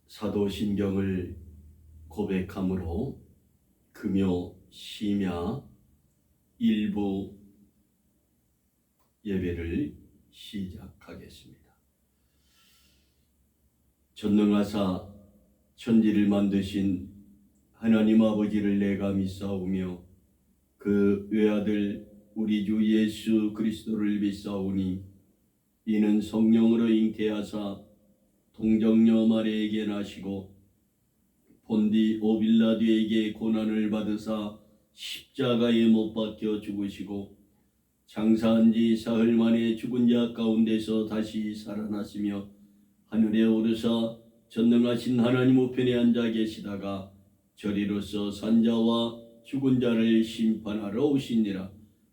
사도신경을 고백함으로 금요 심야 일부 예배를 시작하겠습니다. 전능하사 천지를 만드신 하나님 아버지를 내가 믿사오며 그 외아들 우리 주 예수 그리스도를 믿사오니 이는 성령으로 잉태하사 동정녀 마리아에게 나시고 본디 오빌라디에게 고난을 받으사 십자가에 못 박혀 죽으시고 장사한 지 사흘 만에 죽은 자 가운데서 다시 살아나시며 하늘에 오르사 전능하신 하나님 우편에 앉아 계시다가 저리로서 산자와 죽은 자를 심판하러 오시니라.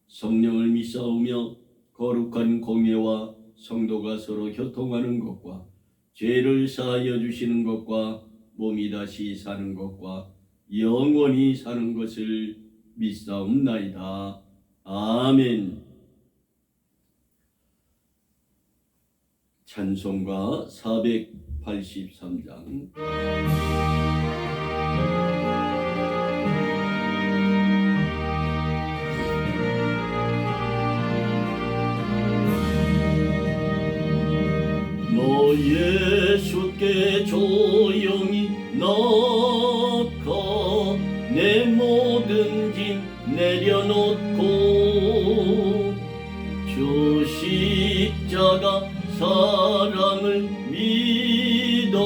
성령을 믿사오며 거룩한 공예와 성도가 서로 교통하는 것과 죄를 사하여 주시는 것과 몸이 다시 사는 것과 영원히 사는 것을 믿사옵나이다. 아멘. 찬송가 483장 너 예수께 조용히 나가 내 모든 짐 내려놓고 주 십자가 사랑을 믿어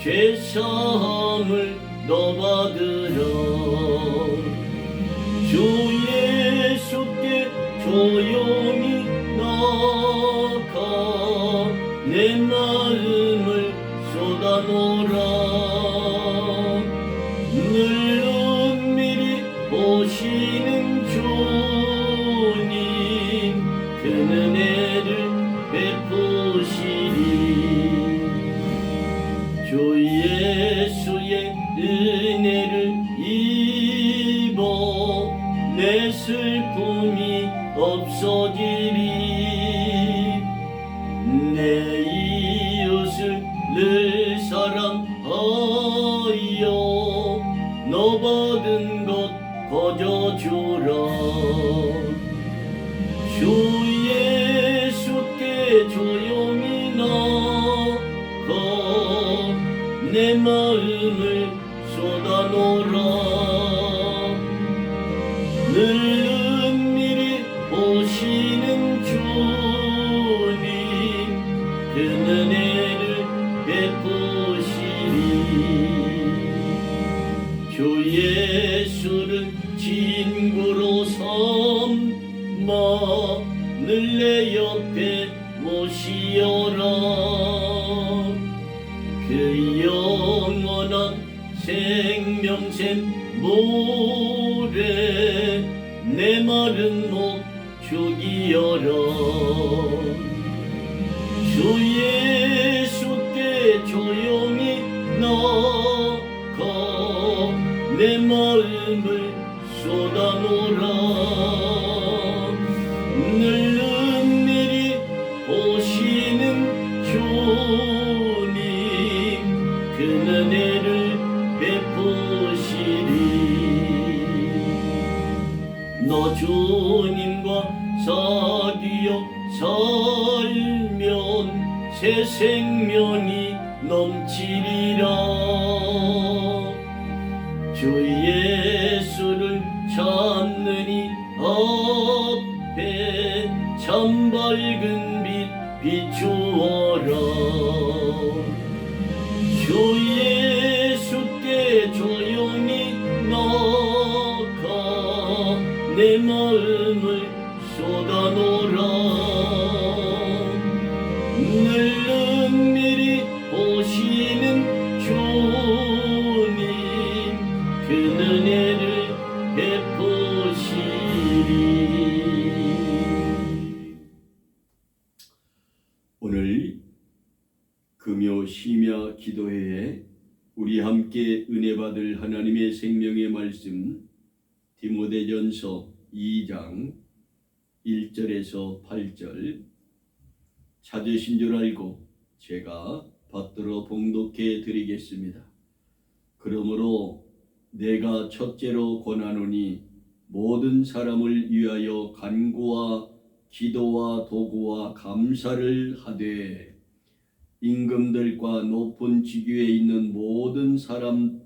죄사함을 너 받으라. 주 예수께 조용히 나가 내 마음을 쏟아놓으라. 늘 은밀히 보시는 주님 그 은혜를 베푸시리. 주 예수의 은혜를 입어 내 슬픔이 없어지리. 내 이웃을 늘 사랑하여 너 받은 것 거저 주라. 주 예수께 조용히 나가 내 마음을 쏟아놓으라. 늘 은밀히 보시는 주님 그 은혜를 베푸시리. 주 예수를 친구로 삼아 늘 내 옆에 모시어라. 그 영원한 생명샘 물에 내 마른 목 죽이어라. 주 예수께 조용히 나가 내 마음을 쏟아놓으라. 늘 은밀히 보시는 주님 그 은혜를 베푸시리. 너 주님과 사귀어 살면 새 생명이 넘치리라. 주 예수를 찾느니 앞에 참 밝은 빛 비추어라. 주 예수께 조용히 나가 내 마음을 쏟아놓으라. 늘 은밀히 보시는 주님 그 은혜를 베푸시리. 오늘 금요 심야 기도회에 우리 함께 은혜 받을 하나님의 생명의 말씀 디모데전서 2장 1절에서 8절 찾으신 줄 알고 제가 받들어 봉독해 드리겠습니다. 그러므로 내가 첫째로 권하노니 모든 사람을 위하여 간구와 기도와 도구와 감사를 하되 임금들과 높은 직위에 있는 모든 사람을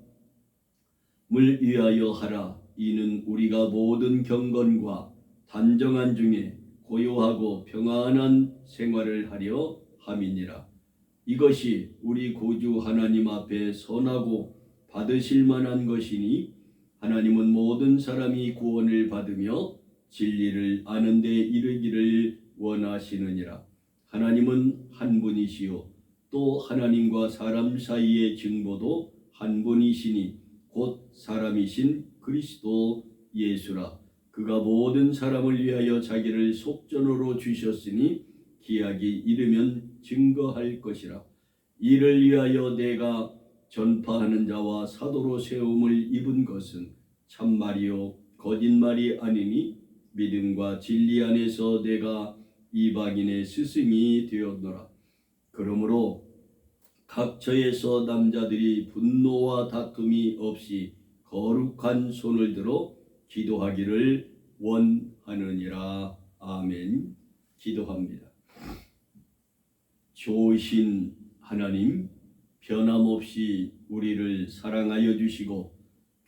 위하여 하라. 이는 우리가 모든 경건과 단정한 중에 고요하고 평안한 생활을 하려 함이니라. 이것이 우리 구주 하나님 앞에 선하고 받으실 만한 것이니 하나님은 모든 사람이 구원을 받으며 진리를 아는 데 이르기를 원하시느니라. 하나님은 한 분이시요 또 하나님과 사람 사이의 증보도 한 분이시니 곧 사람이신 그리스도 예수라. 그가 모든 사람을 위하여 자기를 속전으로 주셨으니 기약이 이르면 증거할 것이라. 이를 위하여 내가 전파하는 자와 사도로 세움을 입은 것은 참말이요 거짓말이 아니니 믿음과 진리 안에서 내가 이방인의 스승이 되었노라. 그러므로 각처에서 남자들이 분노와 다툼이 없이 거룩한 손을 들어 기도하기를 원하느니라. 아멘. 기도합니다. 좋으신 하나님, 변함없이 우리를 사랑하여 주시고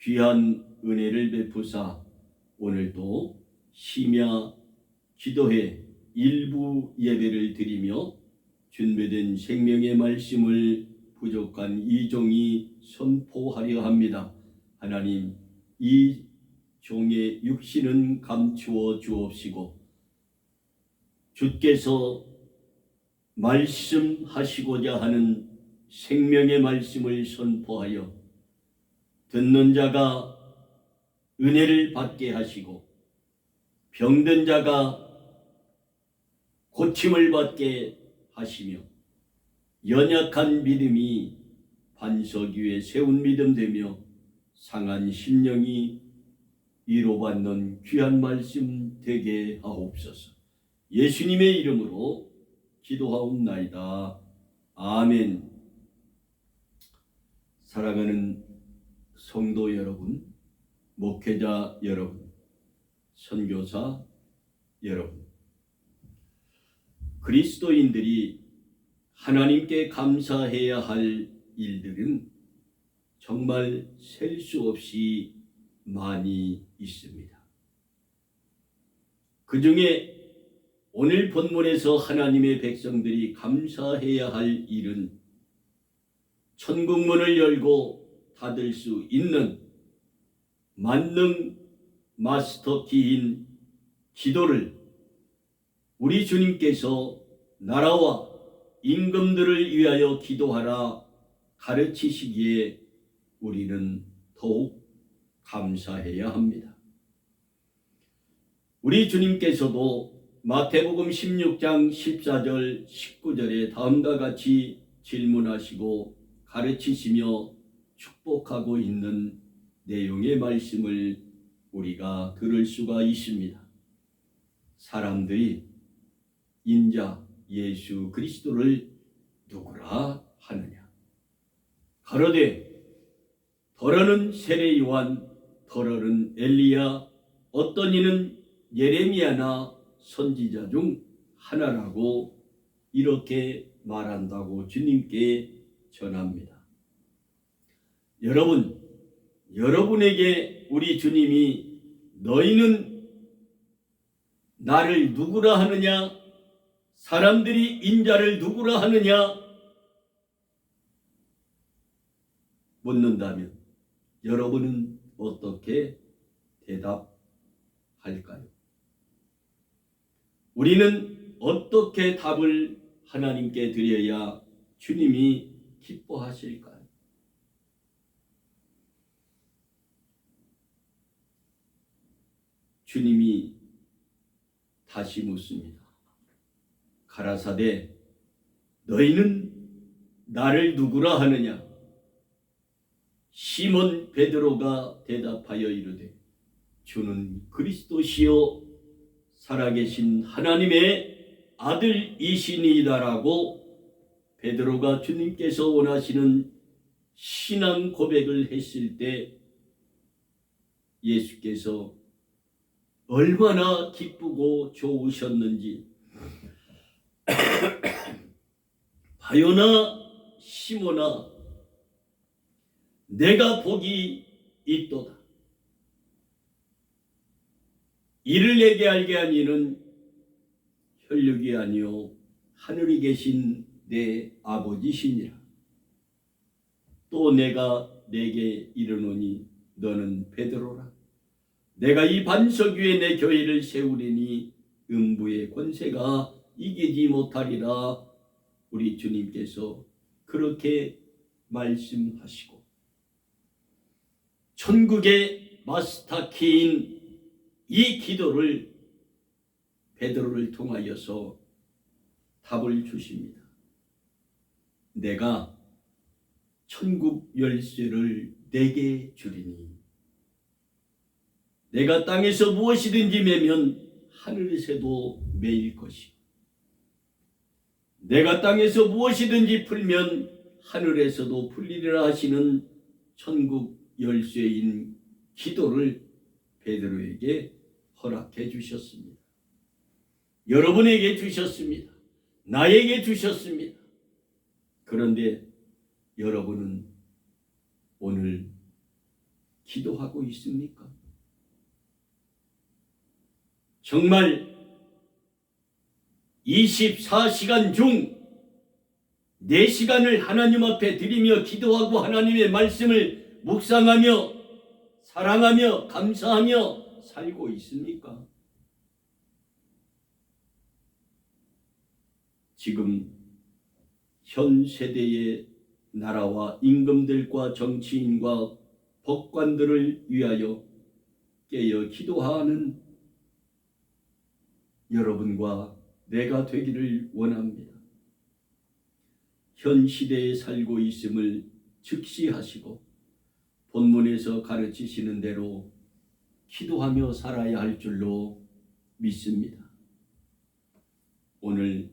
귀한 은혜를 베푸사 오늘도 심야 기도회 일부 예배를 드리며 준비된 생명의 말씀을 부족한 이 종이 선포하려 합니다. 하나님, 이 종의 육신은 감추어 주옵시고 주께서 말씀하시고자 하는 생명의 말씀을 선포하여 듣는 자가 은혜를 받게 하시고 병든 자가 고침을 받게 하시며 연약한 믿음이 반석 위에 세운 믿음 되며 상한 심령이 위로받는 귀한 말씀 되게 하옵소서. 예수님의 이름으로 기도하옵나이다. 아멘. 사랑하는 성도 여러분, 목회자 여러분, 선교사 여러분, 그리스도인들이 하나님께 감사해야 할 일들은 정말 셀 수 없이 많이 있습니다. 그 중에 오늘 본문에서 하나님의 백성들이 감사해야 할 일은 천국문을 열고 닫을 수 있는 만능 마스터키인 기도를 우리 주님께서 나라와 임금들을 위하여 기도하라 가르치시기에 우리는 더욱 감사해야 합니다. 우리 주님께서도 마태복음 16장 14절 19절에 다음과 같이 질문하시고 가르치시며 축복하고 있는 내용의 말씀을 우리가 들을 수가 있습니다. 사람들이 인자 예수 그리스도를 누구라 하느냐? 가로되 더러는 세례 요한, 더러는 엘리야, 어떤 이는 예레미야나 선지자 중 하나라고 이렇게 말한다고 주님께 전합니다. 여러분, 여러분에게 우리 주님이 너희는 나를 누구라 하느냐? 사람들이 인자를 누구라 하느냐? 묻는다면 여러분은 어떻게 대답할까요? 우리는 어떻게 답을 하나님께 드려야 주님이 기뻐하실까요? 주님이 다시 묻습니다. 가라사대 너희는 나를 누구라 하느냐? 시몬 베드로가 대답하여 이르되 주는 그리스도시요 살아계신 하나님의 아들이시니이다라고 베드로가 주님께서 원하시는 신앙 고백을 했을 때 예수께서 얼마나 기쁘고 좋으셨는지 바요나 시몬아 내가 복이 있도다. 이를 내게 알게 한 이는 혈육이 아니요 하늘에 계신 내 아버지시니라. 또 내가 내게 이르노니 너는 베드로라. 내가 이 반석 위에 내 교회를 세우리니 음부의 권세가 이기지 못하리라. 우리 주님께서 그렇게 말씀하시고 천국의 마스터키인 이 기도를 베드로를 통하여서 답을 주십니다. 내가 천국 열쇠를 내게 주리니 내가 땅에서 무엇이든지 매면 하늘에서도 매일 것이고 내가 땅에서 무엇이든지 풀면 하늘에서도 풀리리라 하시는 천국 열쇠인 기도를 베드로에게 허락해 주셨습니다. 여러분에게 주셨습니다. 나에게 주셨습니다. 그런데 여러분은 오늘 기도하고 있습니까? 정말 24시간 중 4시간을 하나님 앞에 드리며 기도하고 하나님의 말씀을 묵상하며 사랑하며 감사하며 살고 있습니까? 지금 현 세대의 나라와 임금들과 정치인과 법관들을 위하여 깨어 기도하는 여러분과 내가 되기를 원합니다. 현 시대에 살고 있음을 즉시하시고 본문에서 가르치시는 대로 기도하며 살아야 할 줄로 믿습니다. 오늘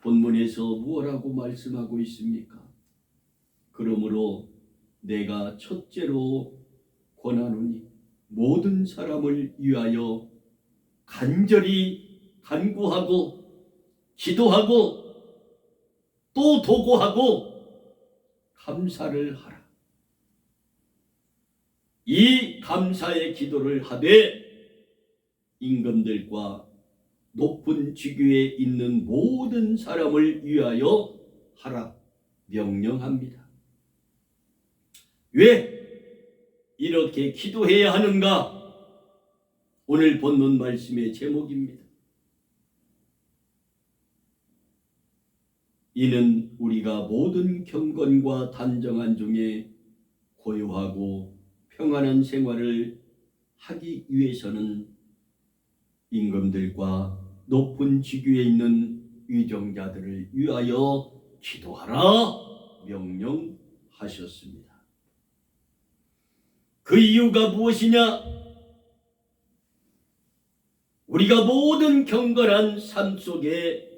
본문에서 무엇라고 말씀하고 있습니까? 그러므로 내가 첫째로 권하노니 모든 사람을 위하여 간절히 간구하고 기도하고 또 도구하고 감사를 하라. 이 감사의 기도를 하되 임금들과 높은 직위에 있는 모든 사람을 위하여 하라 명령합니다. 왜 이렇게 기도해야 하는가? 오늘 본문 말씀의 제목입니다. 이는 우리가 모든 경건과 단정한 중에 고요하고 평안한 생활을 하기 위해서는 임금들과 높은 직위에 있는 위정자들을 위하여 기도하라 명령하셨습니다. 그 이유가 무엇이냐? 우리가 모든 경건한 삶 속에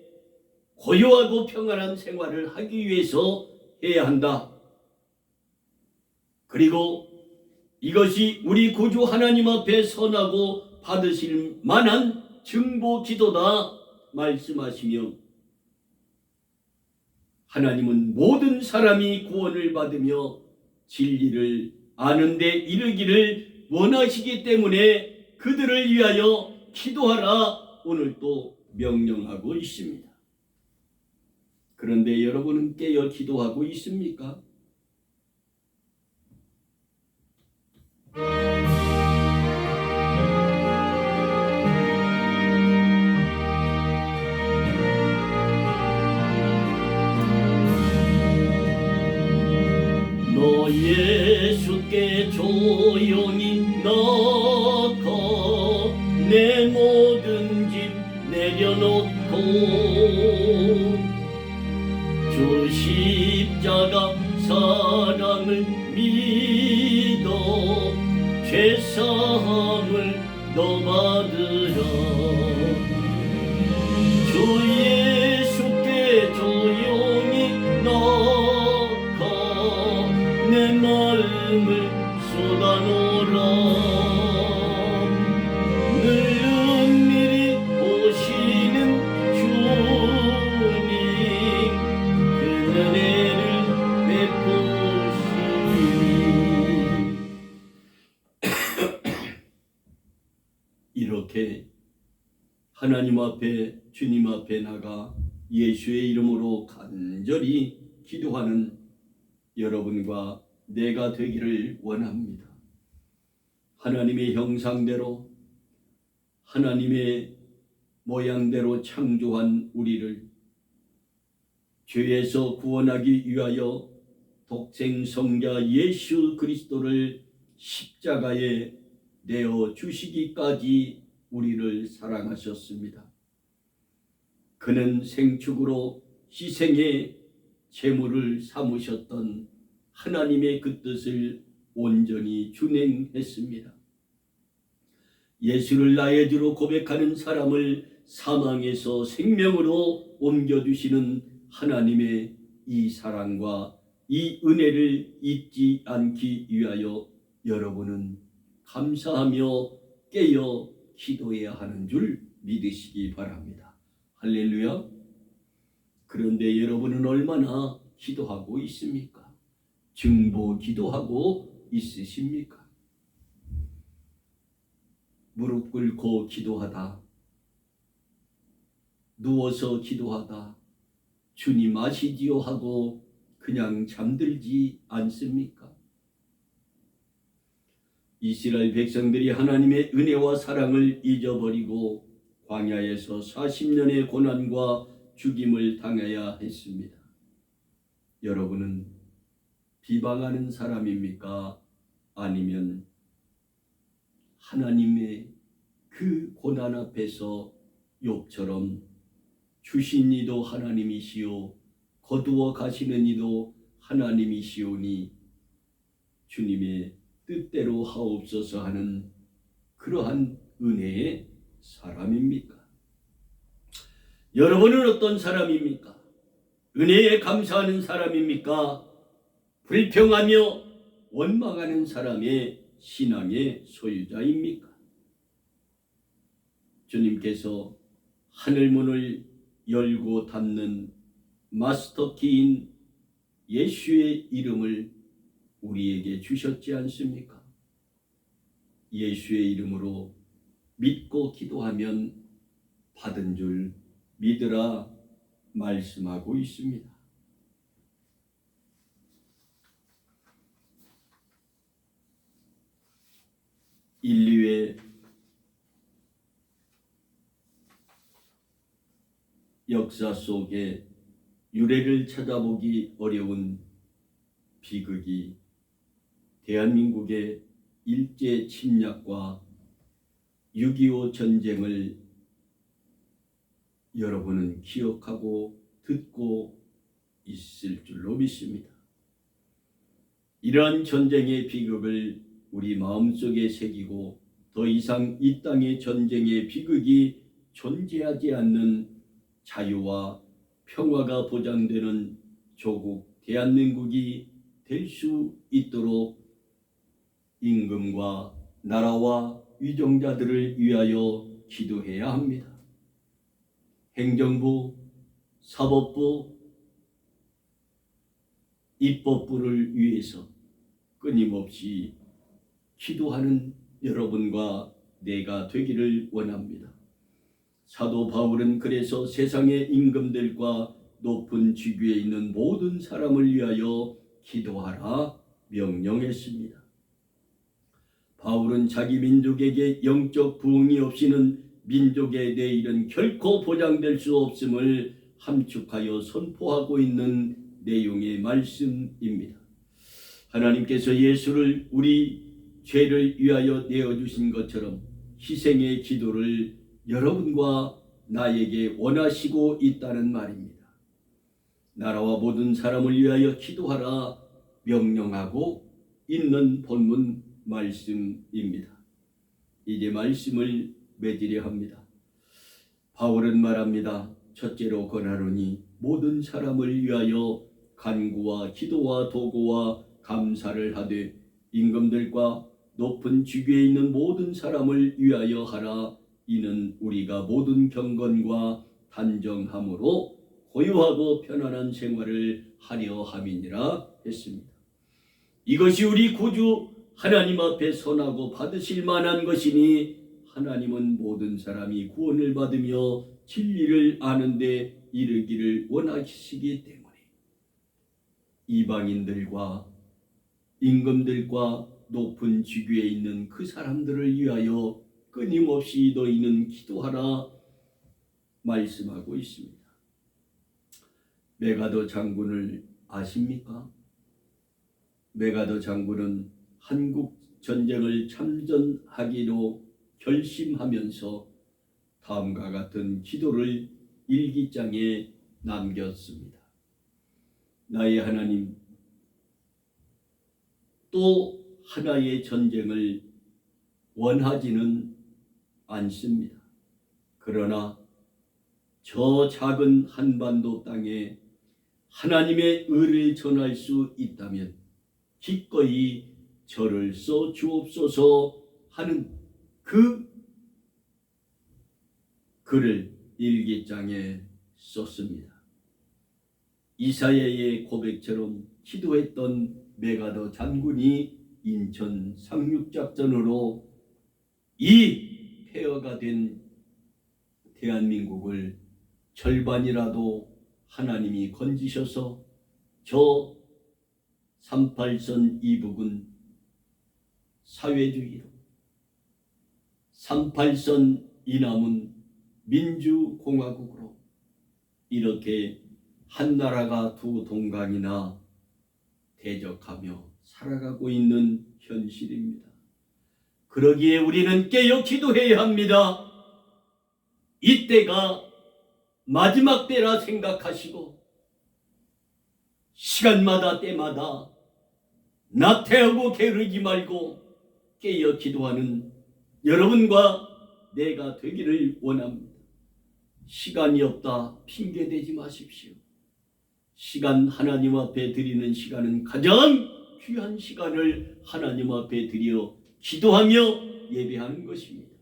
고요하고 평안한 생활을 하기 위해서 해야 한다. 그리고 이것이 우리 구주 하나님 앞에 선하고 받으실 만한 증보 기도다 말씀하시며 하나님은 모든 사람이 구원을 받으며 진리를 아는 데 이르기를 원하시기 때문에 그들을 위하여 기도하라 오늘 또 명령하고 있습니다. 그런데 여러분은 깨어 기도하고 있습니까? 너 예수께 조용히 나가 내 모든 짐 내려놓고 주 십자가 사랑을 믿어 죄사함을 너 받으라. 주 예수께 조용히 하나님 앞에, 주님 앞에 나가 예수의 이름으로 간절히 기도하는 여러분과 내가 되기를 원합니다. 하나님의 형상대로, 하나님의 모양대로 창조한 우리를 죄에서 구원하기 위하여 독생 성자 예수 그리스도를 십자가에 내어 주시기까지 우리를 사랑하셨습니다. 그는 생축으로 희생의 제물을 삼으셨던 하나님의 그 뜻을 온전히 준행했습니다. 예수를 나의 주로 고백하는 사람을 사망에서 생명으로 옮겨주시는 하나님의 이 사랑과 이 은혜를 잊지 않기 위하여 여러분은 감사하며 깨어 기도해야 하는 줄 믿으시기 바랍니다. 할렐루야. 그런데 여러분은 얼마나 기도하고 있습니까? 중보 기도하고 있으십니까? 무릎 꿇고 기도하다, 누워서 기도하다, 주님 아시지요 하고 그냥 잠들지 않습니까? 이스라엘 백성들이 하나님의 은혜와 사랑을 잊어버리고 광야에서 40년의 고난과 죽임을 당해야 했습니다. 여러분은 비방하는 사람입니까? 아니면 하나님의 그 고난 앞에서 욥처럼 주신 이도 하나님이시오, 거두어 가시는 이도 하나님이시오니 주님의 뜻대로 하옵소서 하는 그러한 은혜의 사람입니까? 여러분은 어떤 사람입니까? 은혜에 감사하는 사람입니까? 불평하며 원망하는 사람의 신앙의 소유자입니까? 주님께서 하늘문을 열고 닫는 마스터키인 예수의 이름을 우리에게 주셨지 않습니까? 예수의 이름으로 믿고 기도하면 받은 줄 믿으라 말씀하고 있습니다. 인류의 역사 속에 유래를 찾아보기 어려운 비극이 대한민국의 일제 침략과 6.25 전쟁을 여러분은 기억하고 듣고 있을 줄로 믿습니다. 이러한 전쟁의 비극을 우리 마음속에 새기고 더 이상 이 땅의 전쟁의 비극이 존재하지 않는 자유와 평화가 보장되는 조국 대한민국이 될 수 있도록 임금과 나라와 위정자들을 위하여 기도해야 합니다. 행정부, 사법부, 입법부를 위해서 끊임없이 기도하는 여러분과 내가 되기를 원합니다. 사도 바울은 그래서 세상의 임금들과 높은 직위에 있는 모든 사람을 위하여 기도하라 명령했습니다. 바울은 자기 민족에게 영적 부흥이 없이는 민족의 내일은 결코 보장될 수 없음을 함축하여 선포하고 있는 내용의 말씀입니다. 하나님께서 예수를 우리 죄를 위하여 내어주신 것처럼 희생의 기도를 여러분과 나에게 원하시고 있다는 말입니다. 나라와 모든 사람을 위하여 기도하라 명령하고 있는 본문 말씀입니다. 이제 말씀을 맺으려 합니다. 바울은 말합니다. 첫째로 권하노니 모든 사람을 위하여 간구와 기도와 도구와 감사를 하되 임금들과 높은 직위에 있는 모든 사람을 위하여 하라. 이는 우리가 모든 경건과 단정함으로 고요하고 편안한 생활을 하려 함이니라 했습니다. 이것이 우리 구주 하나님 앞에 선하고 받으실 만한 것이니 하나님은 모든 사람이 구원을 받으며 진리를 아는 데 이르기를 원하시기 때문에 이방인들과 임금들과 높은 직위에 있는 그 사람들을 위하여 끊임없이 너희는 기도하라 말씀하고 있습니다. 메가더 장군을 아십니까? 메가더 장군은 한국 전쟁을 참전하기로 결심하면서 다음과 같은 기도를 일기장에 남겼습니다. 나의 하나님, 또 하나의 전쟁을 원하지는 않습니다. 그러나 저 작은 한반도 땅에 하나님의 의를 전할 수 있다면 기꺼이 저를 써 주옵소서 하는 그 글을 일기장에 썼습니다. 이사야의 고백처럼 기도했던 메가더 장군이 인천 상륙작전으로 이 폐허가 된 대한민국을 절반이라도 하나님이 건지셔서 저 38선 이북은 사회주의로, 38선 이남은 민주공화국으로 이렇게 한 나라가 두 동강이나 대적하며 살아가고 있는 현실입니다. 그러기에 우리는 깨어 기도해야 합니다. 이때가 마지막 때라 생각하시고 시간마다 때마다 나태하고 게으르지 말고 깨어 기도하는 여러분과 내가 되기를 원합니다. 시간이 없다 핑계대지 마십시오. 시간 하나님 앞에 드리는 시간은 가장 귀한 시간을 하나님 앞에 드려 기도하며 예배하는 것입니다.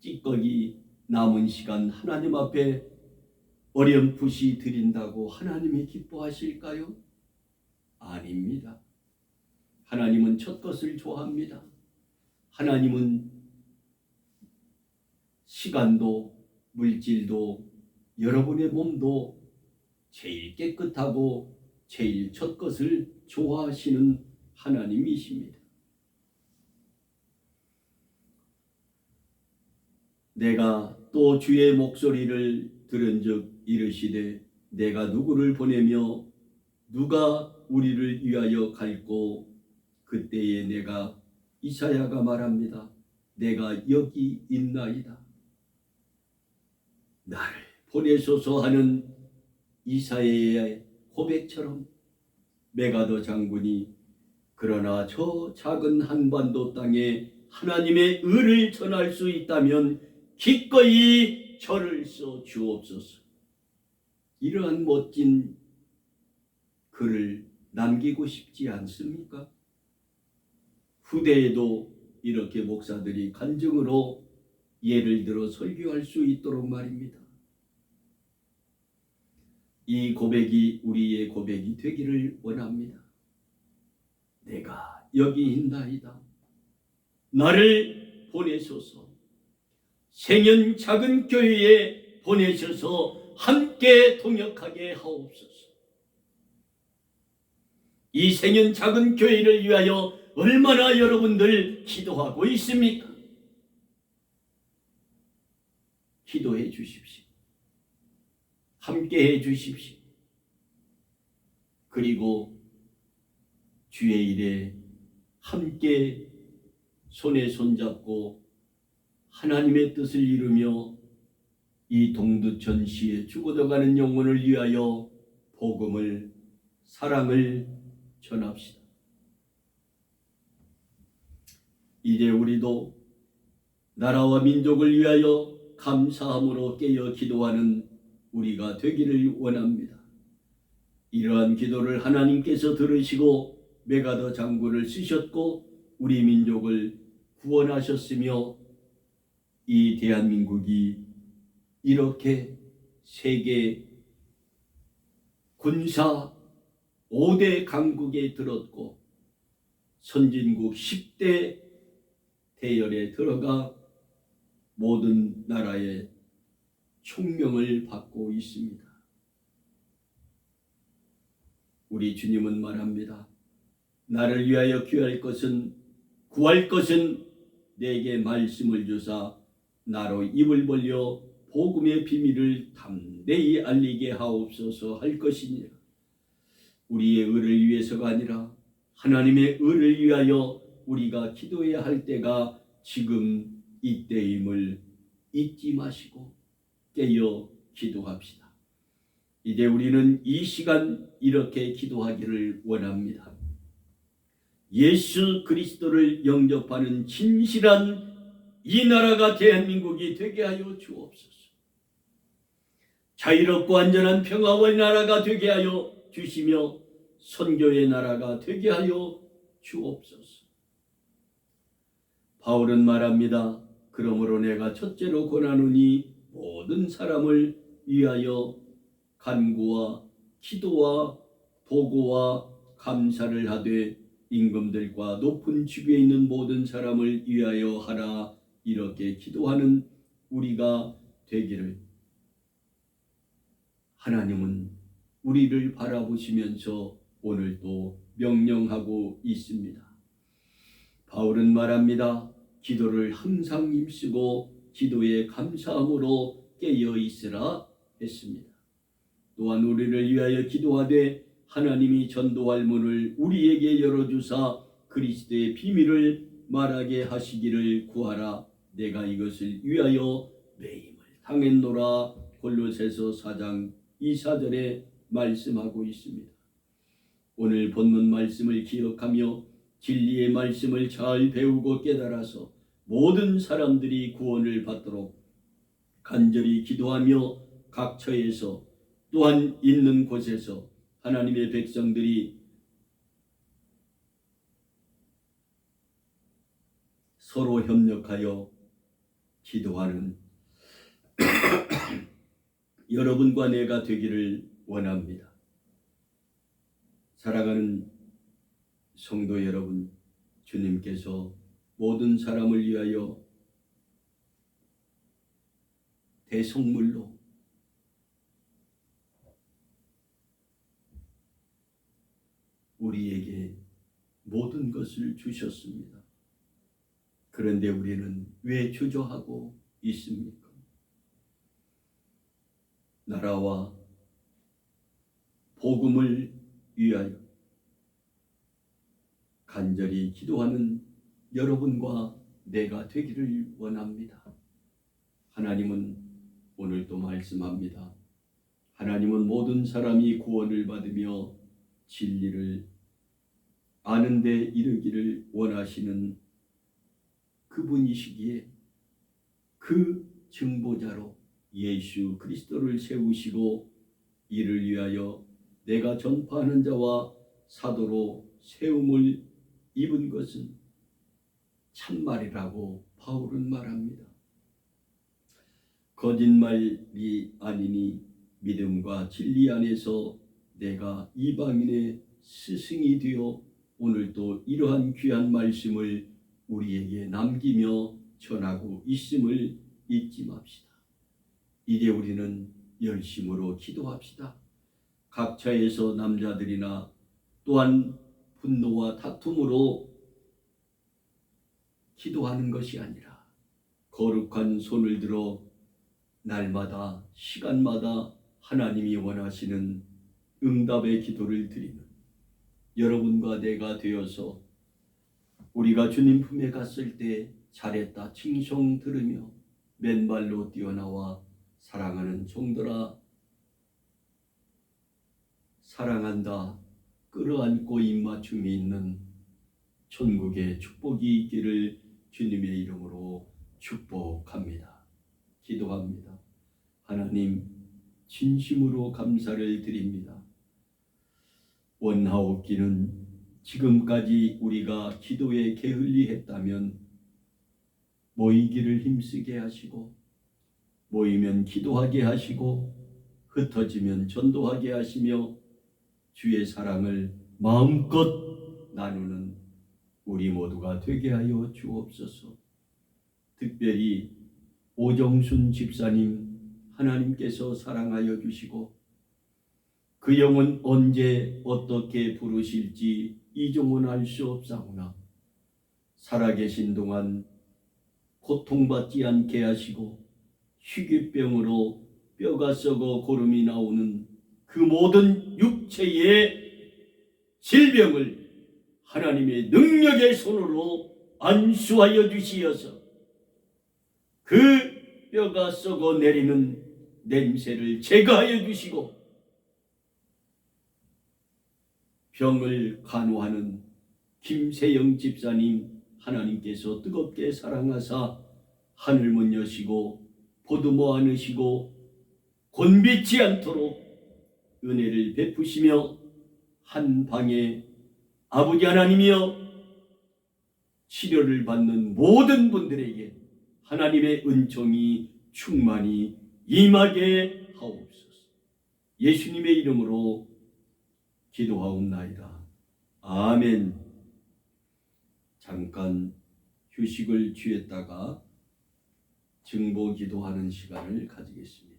찌꺼기 남은 시간 하나님 앞에 어렴풋이 드린다고 하나님이 기뻐하실까요? 아닙니다. 하나님은 첫 것을 좋아합니다. 하나님은 시간도 물질도 여러분의 몸도 제일 깨끗하고 제일 첫 것을 좋아하시는 하나님이십니다. 내가 또 주의 목소리를 들은즉 이르시되 내가 누구를 보내며 누가 우리를 위하여 갈꼬. 그때에 내가 이사야가 말합니다. 내가 여기 있나이다. 나를 보내소서 하는 이사야의 고백처럼 메가더 장군이 그러나 저 작은 한반도 땅에 하나님의 의를 전할 수 있다면 기꺼이 저를 써 주옵소서. 이러한 멋진 글을 남기고 싶지 않습니까? 후대에도 이렇게 목사들이 간증으로 예를 들어 설교할 수 있도록 말입니다. 이 고백이 우리의 고백이 되기를 원합니다. 내가 여기 있나이다. 나를 보내소서. 생연 작은 교회에 보내셔서 함께 동역하게 하옵소서. 이 생연 작은 교회를 위하여 얼마나 여러분들 기도하고 있습니까? 기도해 주십시오. 함께 해 주십시오. 그리고 주의 일에 함께 손에 손잡고 하나님의 뜻을 이루며 이 동두천시에 죽어가는 영혼을 위하여 복음을, 사랑을 전합시다. 이제 우리도 나라와 민족을 위하여 감사함으로 깨어 기도하는 우리가 되기를 원합니다. 이러한 기도를 하나님께서 들으시고 메가더 장군을 쓰셨고 우리 민족을 구원하셨으며 이 대한민국이 이렇게 세계 군사 5대 강국에 들었고 선진국 10대 대열에 들어가 모든 나라의 총명을 받고 있습니다. 우리 주님은 말합니다. 나를 위하여 구할 것은 내게 말씀을 주사 나로 입을 벌려 복음의 비밀을 담대히 알리게 하옵소서 할 것이니라. 우리의 의를 위해서가 아니라 하나님의 의를 위하여 우리가 기도해야 할 때가 지금 이때임을 잊지 마시고 깨어 기도합시다. 이제 우리는 이 시간 이렇게 기도하기를 원합니다. 예수 그리스도를 영접하는 진실한 이 나라가 대한민국이 되게 하여 주옵소서. 자유롭고 안전한 평화의 나라가 되게 하여 주시며 선교의 나라가 되게 하여 주옵소서. 바울은 말합니다. 그러므로 내가 첫째로 권하노니 모든 사람을 위하여 간구와 기도와 보고와 감사를 하되 임금들과 높은 직위에 있는 모든 사람을 위하여 하라. 이렇게 기도하는 우리가 되기를 하나님은 우리를 바라보시면서 오늘도 명령하고 있습니다. 바울은 말합니다. 기도를 항상 힘쓰고 기도에 감사함으로 깨어 있으라 했습니다. 또한 우리를 위하여 기도하되 하나님이 전도할 문을 우리에게 열어주사 그리스도의 비밀을 말하게 하시기를 구하라. 내가 이것을 위하여 매임을 당했노라. 골로새서 4장 2-4절에 말씀하고 있습니다. 오늘 본문 말씀을 기억하며 진리의 말씀을 잘 배우고 깨달아서 모든 사람들이 구원을 받도록 간절히 기도하며 각 처에서 또한 있는 곳에서 하나님의 백성들이 서로 협력하여 기도하는 여러분과 내가 되기를 원합니다. 사랑하는 성도 여러분, 주님께서 모든 사람을 위하여 대성물로 우리에게 모든 것을 주셨습니다. 그런데 우리는 왜 주저하고 있습니까? 나라와 복음을 위하여 간절히 기도하는 여러분과 내가 되기를 원합니다. 하나님은 오늘도 말씀합니다. 하나님은 모든 사람이 구원을 받으며 진리를 아는 데 이르기를 원하시는 그분이시기에 그 증보자로 예수 그리스도를 세우시고 이를 위하여 내가 전파하는 자와 사도로 세움을 입은 것은 참말이라고 바울은 말합니다. 거짓말이 아니니 믿음과 진리 안에서 내가 이방인의 스승이 되어 오늘도 이러한 귀한 말씀을 우리에게 남기며 전하고 있음을 잊지 맙시다. 이제 우리는 열심으로 기도합시다. 각처에서 남자들이나 또한 분노와 다툼으로 기도하는 것이 아니라 거룩한 손을 들어 날마다 시간마다 하나님이 원하시는 응답의 기도를 드리는 여러분과 내가 되어서 우리가 주님 품에 갔을 때 잘했다 칭송 들으며 맨발로 뛰어나와 사랑하는 종들아 사랑한다 끌어안고 입맞춤이 있는 천국의 축복이 있기를 주님의 이름으로 축복합니다. 기도합니다. 하나님 진심으로 감사를 드립니다. 원하옵기는 지금까지 우리가 기도에 게을리했다면 모이기를 힘쓰게 하시고 모이면 기도하게 하시고 흩어지면 전도하게 하시며 주의 사랑을 마음껏 나누는 우리 모두가 되게 하여 주옵소서. 특별히 오정순 집사님 하나님께서 사랑하여 주시고 그 영은 언제 어떻게 부르실지 이종은 알 수 없사오나 살아계신 동안 고통받지 않게 하시고 희귀병으로 뼈가 썩어 고름이 나오는 그 모든 육체의 질병을 하나님의 능력의 손으로 안수하여 주시어서 그 뼈가 썩어 내리는 냄새를 제거하여 주시고 병을 간호하는 김세영 집사님 하나님께서 뜨겁게 사랑하사 하늘문 여시고 보두모 안으시고 곤비치 않도록 은혜를 베푸시며 한 방에 아버지 하나님이여 치료를 받는 모든 분들에게 하나님의 은총이 충만히 임하게 하옵소서. 예수님의 이름으로 기도하옵나이다. 아멘. 잠깐 휴식을 취했다가 증보 기도하는 시간을 가지겠습니다.